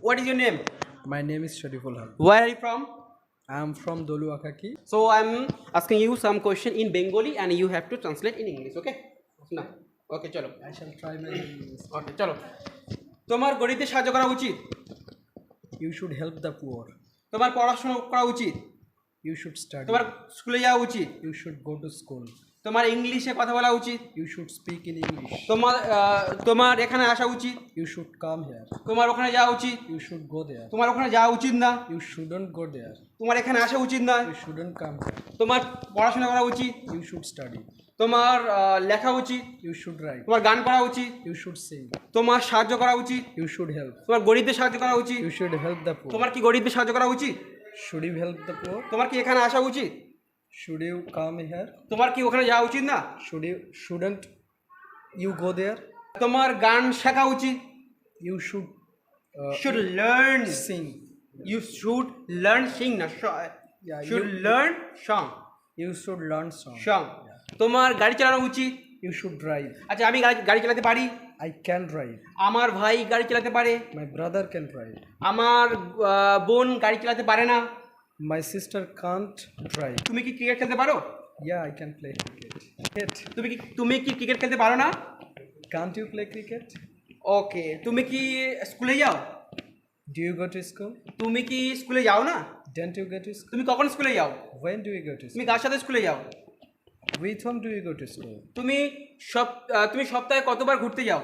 What is your name? My name is Shariful Haq. Where are you from? I am from Dolu Akaki. So I'm asking you some question in Bengali and you have to translate in English. Okay? No. Okay, chalo. I shall try my best. Okay, chalo. তোমার গরিবদের সাহায্য করা উচিত। You should help the poor. তোমার পড়াশোনা করা উচিত। You should study. তোমার স্কুলে যাওয়া উচিত। You should go to school. তোমার ইংলিশে কথা বলা উচিত। You should speak in English. তোমার এখানে আসা উচিত। You should come here. তোমার ওখানে যাওয়া উচিত। You should go there. তোমার ওখানে যাওয়া উচিত না। You shouldn't go there. তোমার এখানে আসা উচিত না। You shouldn't come here. তোমার পড়াশোনা করা উচিত। You should study. তোমার লেখা উচিত। You should write. তোমার গান করা উচিত। You should sing. তোমার সাহায্য করা উচিত। You should help. তোমার গরিবদের সাহায্য করা উচিত। You should help the poor. তোমার কি গরিবদের সাহায্য করা উচিত? Should you help the poor? তোমার কি এখানে আসা উচিত? Should you come here? তোমার কি ওখানে যাওয়া উচিত না? Shouldn't you go there? তোমার গান শেখা উচিত। You should learn sing. You should learn sing না Yeah, should learn song. You should learn song. তোমার গাড়ি চালানো উচিত। You should drive. আচ্ছা, আমি গাড়ি চালাতে পারি। I can drive. আমার ভাই গাড়ি চালাতে পারে। My brother can drive. আমার বোন গাড়ি চালাতে পারে না। My sister can't drive. তুমি কি ক্রিকেট খেলতে পারো? Yeah, I can play cricket. তুমি কি ক্রিকেট খেলতে পারো না? Can't you play cricket? ওকে, তুমি কি স্কুলে যাও? Do you go to school? তুমি কি স্কুলে যাও না? Don't you go to school? তুমি কখন স্কুলে যাও? When do you go to তুমি school? কার সাথে স্কুলে যাও? With whom do you go to school? তুমি সপ্তাহে কতবার ঘুরতে যাও?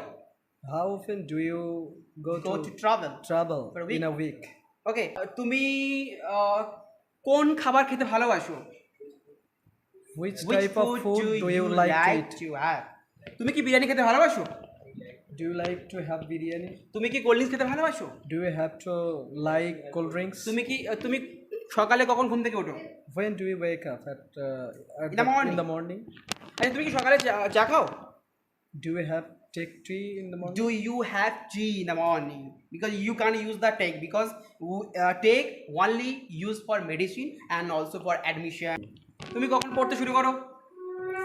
How often do you go to travel for a week? In a week? ওকে, তুমি কোন খাবার খেতে ভালোবাসো? Which type of food do you like to eat? তুমি কি বিরিয়ানি খেতে ভালোবাসো? Do you like to have biryani? তুমি কি কোল্ড ড্রিঙ্কস খেতে ভালোবাসো? Do you have to like cold drinks? তুমি সকালে কখন ঘুম থেকে ওঠো? When do you wake up? In the morning? আচ্ছা, তুমি কি সকালে চা খাও? Do you have take tea in the morning? Do you have tea in the morning? Because you can't use the take because take only used for medicine and also for admission. তুমি কখন পড়তে শুরু করো?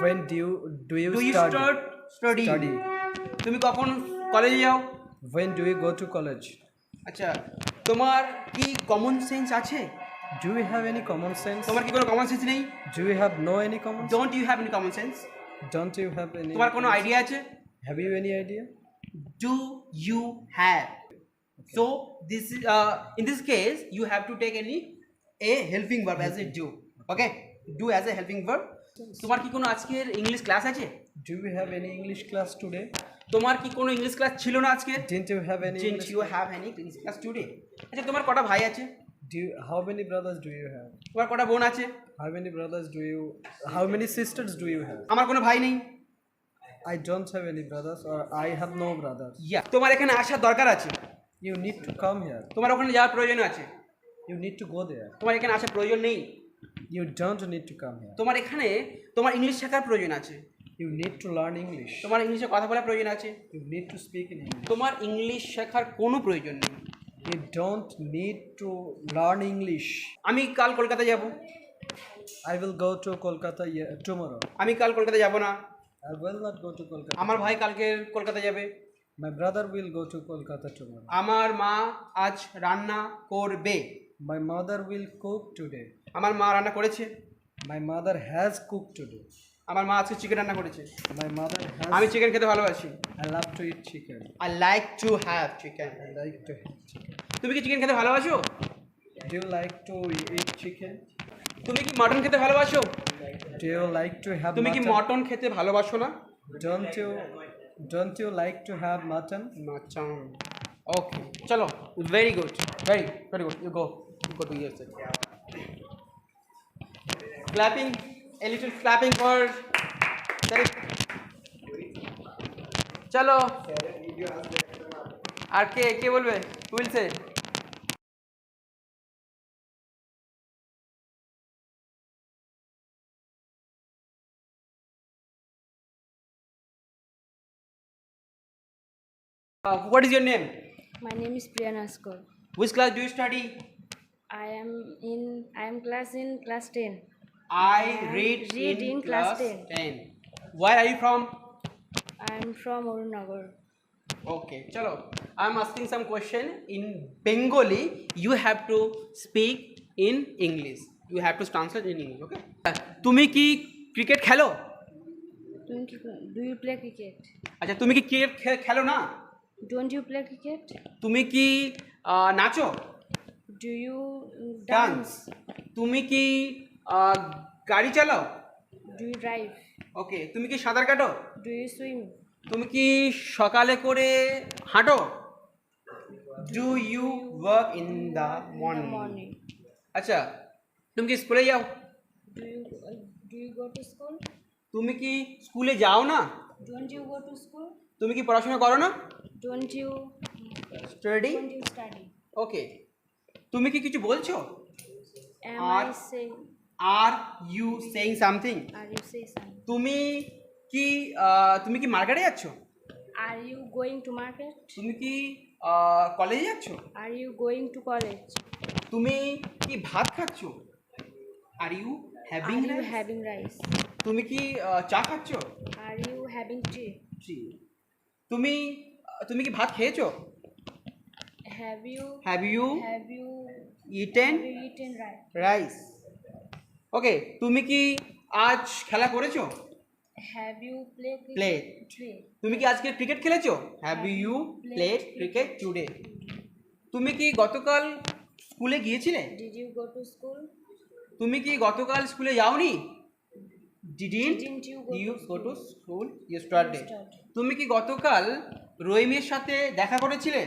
When do you start study? তুমি কখন কলেজে যাও? When do you go to college? আচ্ছা, তোমার কি কমন সেন্স আছে? Do you have any common sense? তোমার কি কোনো কমন সেন্স নেই? Do you have any common sense? Don't you have any common sense? Don't you have any? তোমার কোনো আইডিয়া আছে? Have you any idea? Do you have? Okay. So this is in this case you have to take a helping verb as a do. Okay? Do as a helping verb. তোমার কি কোনো আজকের English class আছে? Do you have any English class today? তোমার কি কোনো English class ছিল না আজকে? Didn't you have any English class today? আচ্ছা, তোমার কটা ভাই আছে? How many brothers do you have? তোমার কটা বোন আছে? How many sisters do you have? আমার কোনো ভাই নেই। I don't have any brothers or I have no brothers. Yeah. তোমার এখানে আসার দরকার আছে। You need to come here. তোমার ওখানে যাওয়ার প্রয়োজন আছে। You need to go there. তোমার এখানে আসার প্রয়োজন নেই। You don't need to come here. তোমার এখানে তোমার ইংলিশ শেখার প্রয়োজন আছে। You need to learn English. তোমার ইংলিশে কথা বলার প্রয়োজন আছে। You need to speak in English. তোমার ইংলিশ শেখার কোনো প্রয়োজন নেই। You don't need to learn English. আমি কাল কলকাতা যাব। I will go to Kolkata tomorrow. আমি কাল কলকাতা যাব না। I will not go to Kolkata. আমার ভাই কালকে কলকাতা যাবে। My brother will go to Kolkata tomorrow. আমার মা আজ রান্না করবে। My mother will cook today. আমার মা রান্না করেছে। My mother has cooked today. আমার মা আজকে চিকেন রান্না করেছে। My mother has. আমি চিকেন খেতে ভালোবাসি। I love to eat chicken. I like to have chicken. I like to have chicken. তুমি কি চিকেন খেতে ভালোবাসো? Do you like to eat chicken? তুমি কি মটন খেতে ভালোবাসো? Do you like to have তুমি কি মটন খেতে ভালোবাসো না? Don't you like to have mutton? Mutton. Okay. চলো. Very good. Very good. You go to your side. Clapping. A little clapping for চলো। আর কে বলবে? Who will say? What is your name? My name is Priyana Askar. Which class do you study? I am in class 10. I read in class 10. Where are you from? I am from Arunagar. Okay, chalo. I'm asking some question in Bengali. You have to speak in English. You have to translate in English. Okay. তুমি কি cricket খেলো? Do you play cricket? আচ্ছা, তুমি কি cricket খেলো না? Don't you play cricket? তুমি কি নাচো? Do you dance? dance? তুমি কি গাড়ি চালাও? Do you drive? ওকে, তুমি কি সাঁতার কাটো? Do you swim? তুমি কি সকালে করে হাঁটো? Do you work in the In the morning? morning. আচ্ছা, তুমি কি স্কুলে যাও? Do you go to school? তুমি কি স্কুলে যাও না? Don't you go to school? তুমি কি পড়াশোনা করো না? Don't you study? study? ওকে, তুমি কি কিছু বলছো? Am I saying? Are you saying something? Are you saying something? তুমি কি মার্কেটে যাচ্ছ? Are you going to market? তুমি কি কলেজে যাচ্ছ? Are you going to college? তুমি কি ভাত খাচ্ছ? Are you having Are you rice? having rice? তুমি কি চা খাচ্ছ? Are you having tea? জি। তুমি কি ভাত খেয়েছো? Have you have you eaten eaten rice? Rice? Okay, তুমি কি আজ খেলা করেছো? Have you played Played. cricket? তুমি কি আজকে ক্রিকেট খেলেছো? Have you played cricket today? তুমি কি গতকাল স্কুলে গিয়েছিলে? Did you go to school? তুমি কি গতকাল স্কুলে যাওনি? Didn't you go to school yesterday? তুমি কি গতকাল রহিমের সাথে দেখা করেছিলে?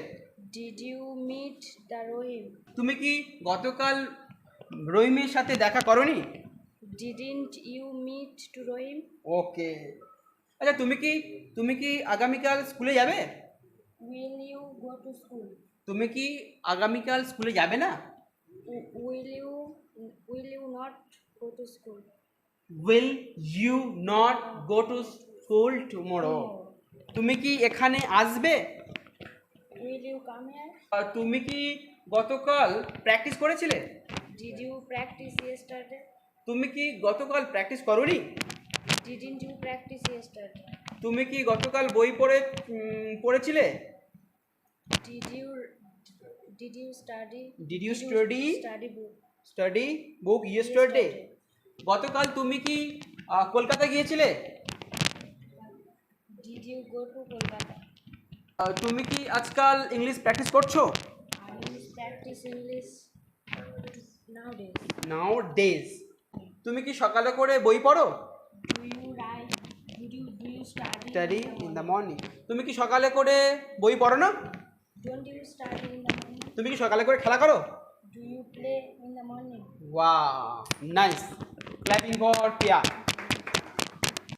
Did you meet the Rohim? তুমি কি গতকাল রহিমের সাথে দেখা করনি? Didn't you meet to Rohim? ওকে, আচ্ছা, তুমি কি আগামীকাল স্কুলে যাবে? Will you go to school? তুমি কি আগামীকাল স্কুলে যাবে না? Will you not go to school? Will you not go to school tomorrow? তুমি কি এখানে আসবে? Will you come here? তুমি কি গতকাল প্র্যাকটিস করেছিলে? Did you practice yesterday? তুমি কি গতকাল প্র্যাকটিস করোনি? Didn't you practice yesterday? তুমি কি গতকাল বই পড়েছিলে? Did you study? Did you study book? Book yesterday? গতকাল তুমি কি কলকাতা গিয়েছিলে? Did you go to Kolkata? তুমি কি আজকাল ইংলিশ প্র্যাকটিস করছো? Are you practice English nowadays? Now days? তুমি কি সকালে করে বই পড়ো? Do you write? Do you study? Study in the morning? তুমি কি সকালে করে বই পড়ো না? Don't you study in the morning? তুমি কি সকালে করে খেলা করো? Do you play in the morning? Wow, nice. Clapping for Piya.